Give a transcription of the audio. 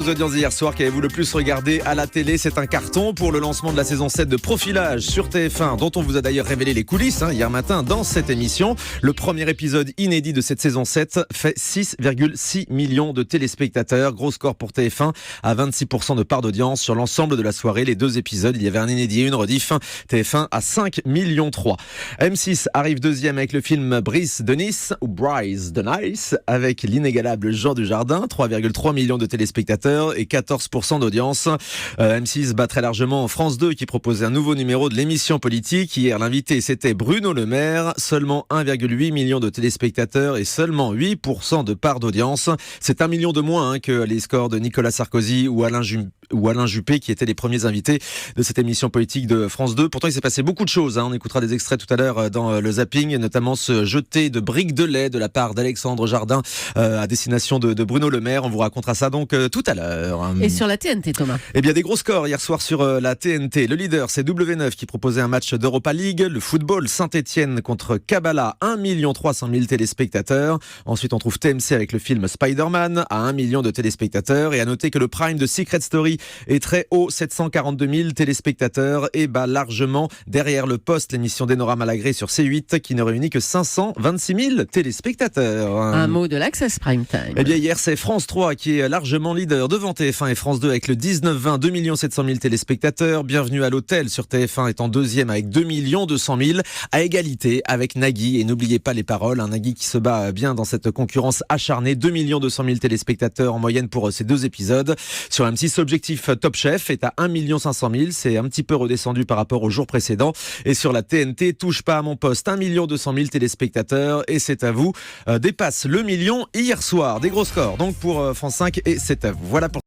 vos audiences hier soir, qu'avez-vous le plus regardé à la télé? C'est un carton pour le lancement de la saison 7 de Profilage sur TF1, dont on vous a d'ailleurs révélé les coulisses hier matin dans cette émission. Le premier épisode inédit de cette saison 7 fait 6,6 millions de téléspectateurs. Gros score pour TF1 à 26% de part d'audience sur l'ensemble de la soirée. Les deux épisodes, il y avait un inédit et une rediff. TF1 à 5,3 millions. M6 arrive deuxième avec le film Brise de Nice ou Bryce de Nice avec l'inégalable Jean Dujardin, 3,3 millions de téléspectateurs et 14% d'audience. M6 bat très largement France 2 qui proposait un nouveau numéro de l'émission politique. Hier, l'invité c'était Bruno Le Maire, seulement 1,8 million de téléspectateurs et seulement 8% de part d'audience. C'est 1 million de moins que les scores de Nicolas Sarkozy ou Alain Juppé qui étaient les premiers invités de cette émission politique de France 2. Pourtant, il s'est passé beaucoup de choses. On écoutera des extraits tout à l'heure dans le zapping, notamment ce jeté de briques de lait de la part d'Alexandre Jardin à destination de Bruno Le Maire. On vous racontera ça donc tout à l'heure. Et sur la TNT, Thomas? Eh bien, des gros scores hier soir sur la TNT. Le leader, c'est W9 qui proposait un match d'Europa League. Le football, Saint-Etienne contre Kabbalah, 1 300 000 téléspectateurs. Ensuite, on trouve TMC avec le film Spider-Man à 1 million de téléspectateurs. Et à noter que le prime de Secret Story est très haut, 742 000 téléspectateurs et bat largement derrière le poste l'émission d'Enora Malagré sur C8 qui ne réunit que 526 000 téléspectateurs. Un mot de l'Access Prime Time. Eh bien hier c'est France 3 qui est largement leader devant TF1 et France 2 avec le 19-20, 2 700 000 téléspectateurs. Bienvenue à l'hôtel sur TF1 est en deuxième avec 2 200 000 à égalité avec Nagui. Et n'oubliez pas les paroles, Nagui qui se bat bien dans cette concurrence acharnée. 2 200 000 téléspectateurs en moyenne pour ces deux épisodes. Sur M6, Objectif Top Chef est à 1 500 000. C'est un petit peu redescendu par rapport au jour précédent. Et sur la TNT, touche pas à mon poste, 1 200 000 téléspectateurs. Et c'est à vous, dépasse le million hier soir. Des gros scores donc pour France 5 et c'est à vous. Voilà pour